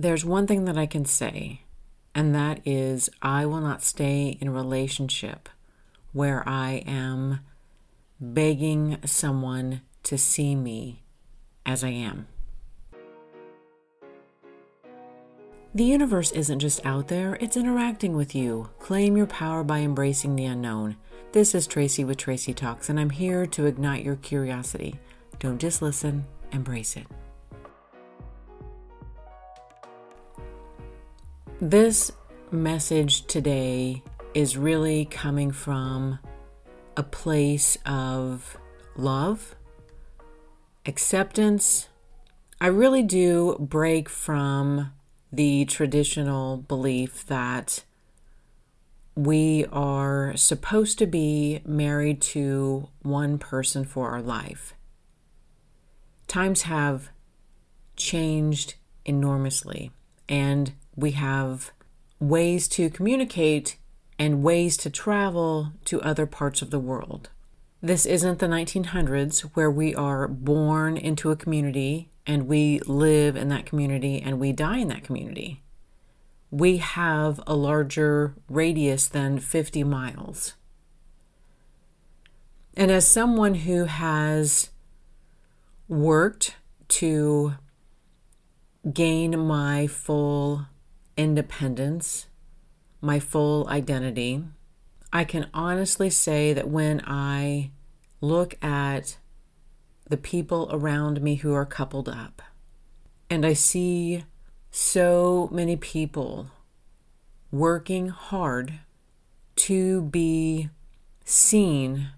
There's one thing that I can say, and that is I will not stay in a relationship where I am begging someone to see me as I am. The universe isn't just out there, it's interacting with you. Claim your power by embracing the unknown. This is Tracy with Tracy Talks, and I'm here to ignite your curiosity. Don't just listen, embrace it. This message today is really coming from a place of love, acceptance. I really do break from the traditional belief that we are supposed to be married to one person for our life. Times have changed enormously, and we have ways to communicate and ways to travel to other parts of the world. This isn't the 1900s where we are born into a community and we live in that community and we die in that community. We have a larger radius than 50 miles. And as someone who has worked to gain my full independence, my full identity, I can honestly say that when I look at the people around me who are coupled up, and I see so many people working hard to be seen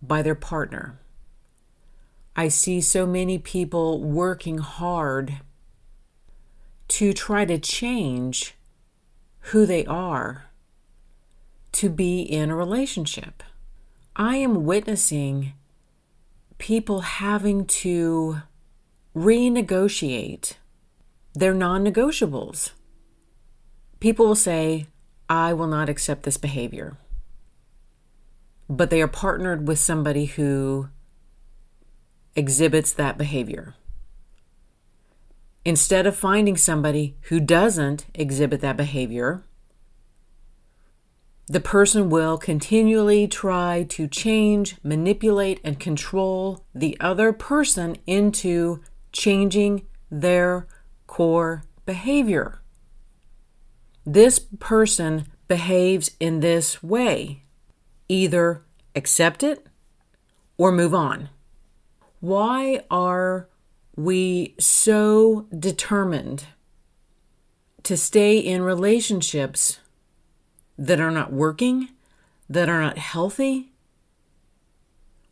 by their partner, I see so many people working hard to try to change who they are to be in a relationship. I am witnessing people having to renegotiate their non-negotiables. People will say, I will not accept this behavior. But they are partnered with somebody who exhibits that behavior. Instead of finding somebody who doesn't exhibit that behavior, the person will continually try to change, manipulate, and control the other person into changing their core behavior. This person behaves in this way. Either accept it or move on. Why are we so determined to stay in relationships that are not working, that are not healthy,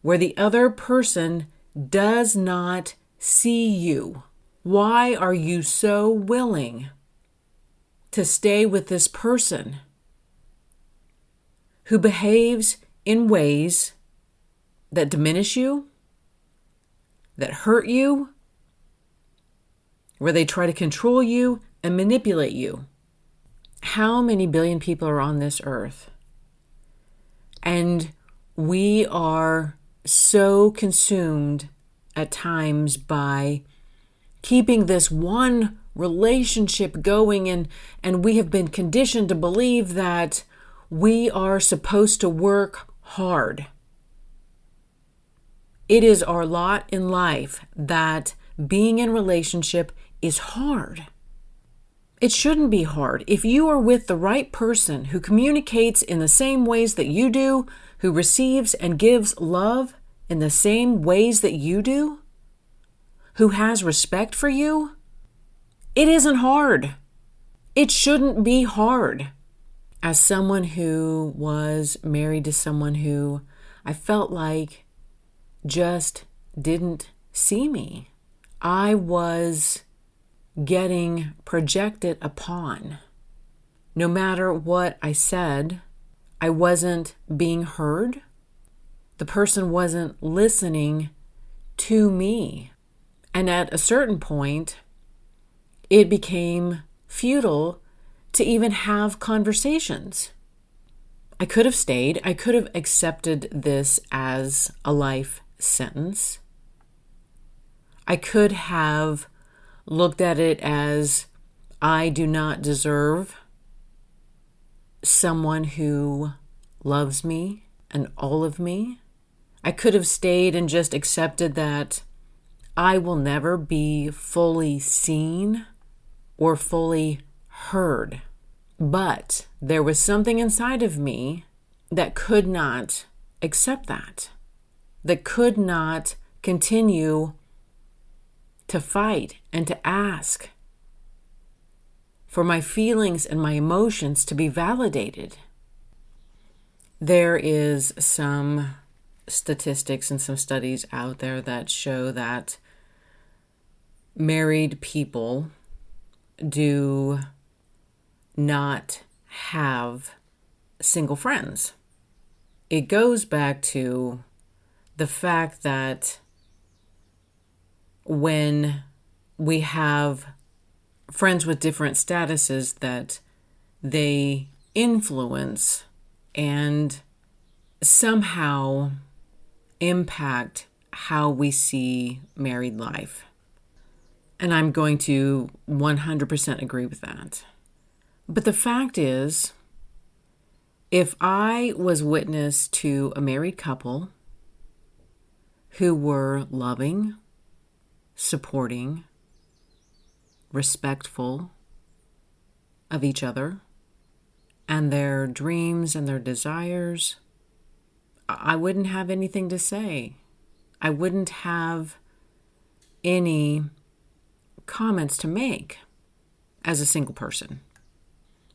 where the other person does not see you? Why are you so willing to stay with this person who behaves in ways that diminish you, that hurt you, where they try to control you and manipulate you? How many billion people are on this earth? And we are so consumed at times by keeping this one relationship going, and we have been conditioned to believe that we are supposed to work hard. It is our lot in life that being in a relationship is hard. It shouldn't be hard. If you are with the right person who communicates in the same ways that you do, who receives and gives love in the same ways that you do, who has respect for you, it isn't hard. It shouldn't be hard. As someone who was married to someone who I felt like just didn't see me, I was getting projected upon. No matter what I said, I wasn't being heard. The person wasn't listening to me. And at a certain point, it became futile to even have conversations. I could have stayed. I could have accepted this as a life sentence. I could have looked at it as I do not deserve someone who loves me and all of me. I could have stayed and just accepted that I will never be fully seen or fully heard. But there was something inside of me that could not accept that could not continue to fight and to ask for my feelings and my emotions to be validated. There is some statistics and some studies out there that show that married people do not have single friends. It goes back to the fact that when we have friends with different statuses, that they influence and somehow impact how we see married life. And I'm going to 100% agree with that. But the fact is, if I was witness to a married couple who were loving, supporting, respectful of each other and their dreams and their desires, I wouldn't have anything to say. I wouldn't have any comments to make as a single person.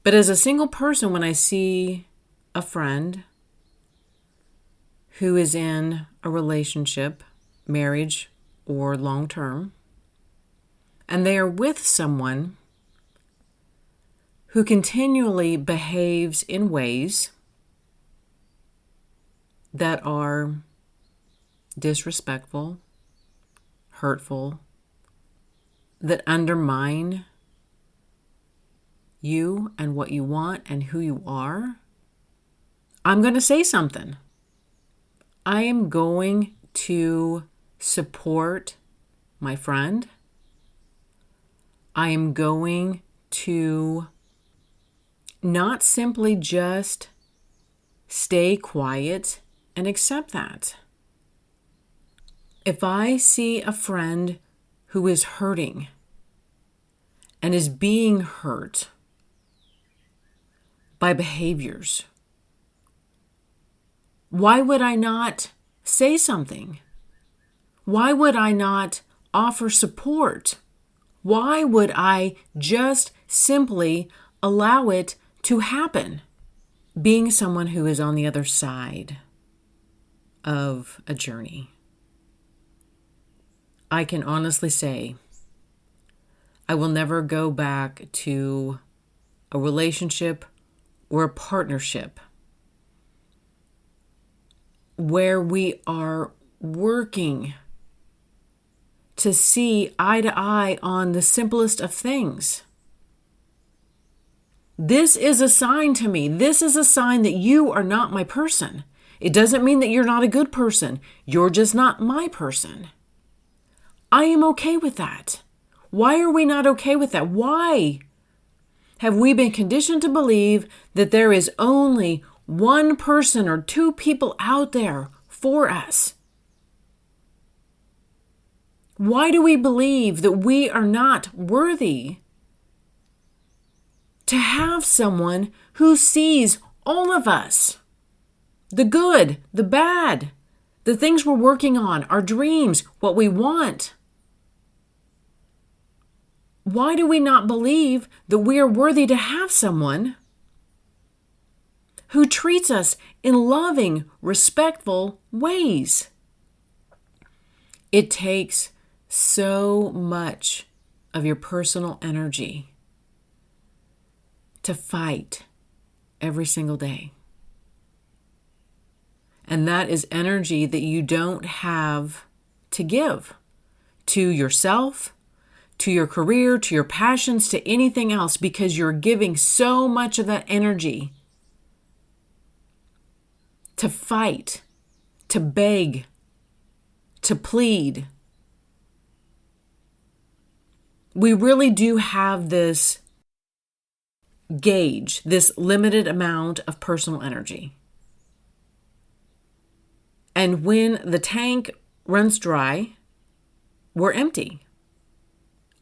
But as a single person, when I see a friend who is in a relationship, marriage or long-term, and they are with someone who continually behaves in ways that are disrespectful, hurtful, that undermine you and what you want and who you are, I'm going to say something. I am going to support my friend. I am going to not simply just stay quiet and accept that. If I see a friend who is hurting and is being hurt by behaviors, why would I not say something? Why would I not offer support? Why would I just simply allow it to happen? Being someone who is on the other side of a journey, I can honestly say I will never go back to a relationship or a partnership where we are working to see eye to eye on the simplest of things. This is a sign to me. This is a sign that you are not my person. It doesn't mean that you're not a good person. You're just not my person. I am okay with that. Why are we not okay with that? Why have we been conditioned to believe that there is only one person or two people out there for us? Why do we believe that we are not worthy to have someone who sees all of us? The good, the bad, the things we're working on, our dreams, what we want. Why do we not believe that we are worthy to have someone who treats us in loving, respectful ways? It takes so much of your personal energy to fight every single day. And that is energy that you don't have to give to yourself, to your career, to your passions, to anything else, because you're giving so much of that energy to fight, to beg, to plead. We really do have this gauge this limited amount of personal energy. And when the tank runs dry, we're empty.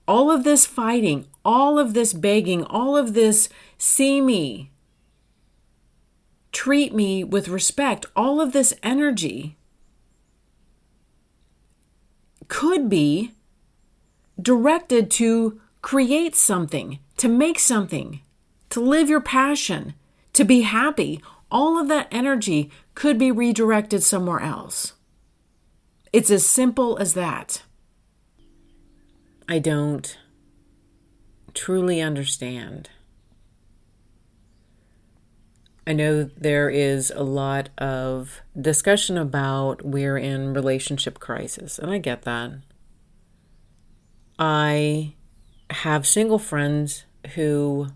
All of this fighting, all of this begging, all of this see me, treat me with respect, all of this energy could be directed to create something, to make something, to live your passion, to be happy. All of that energy could be redirected somewhere else. It's as simple as that. I don't truly understand. I know there is a lot of discussion about we're in relationship crisis, and I get that. I have single friends who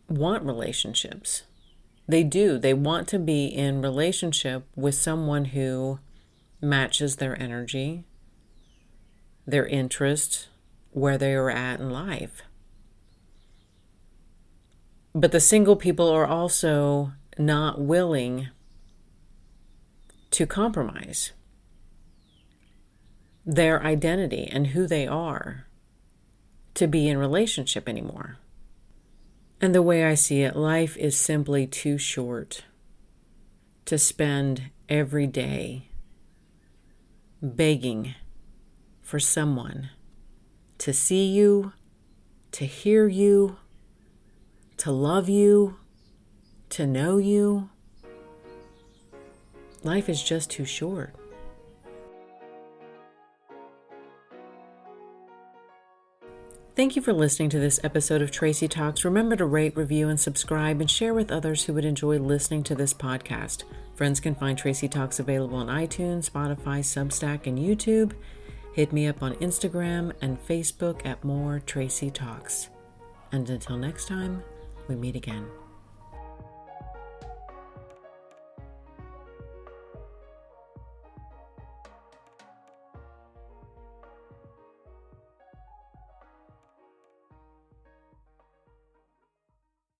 want relationships. They do. They want to be in relationship with someone who matches their energy, their interest, where they are at in life. But the single people are also not willing to compromise their identity and who they are to be in relationship anymore. And the way I see it, life is simply too short to spend every day begging for someone to see you, to hear you, to love you, to know you. Life is just too short. Thank you for listening to this episode of Tracy Talks. Remember to rate, review, and subscribe, and share with others who would enjoy listening to this podcast. Friends can find Tracy Talks available on iTunes, Spotify, Substack, and YouTube. Hit me up on Instagram and Facebook at More Tracy Talks. And until next time, we meet again.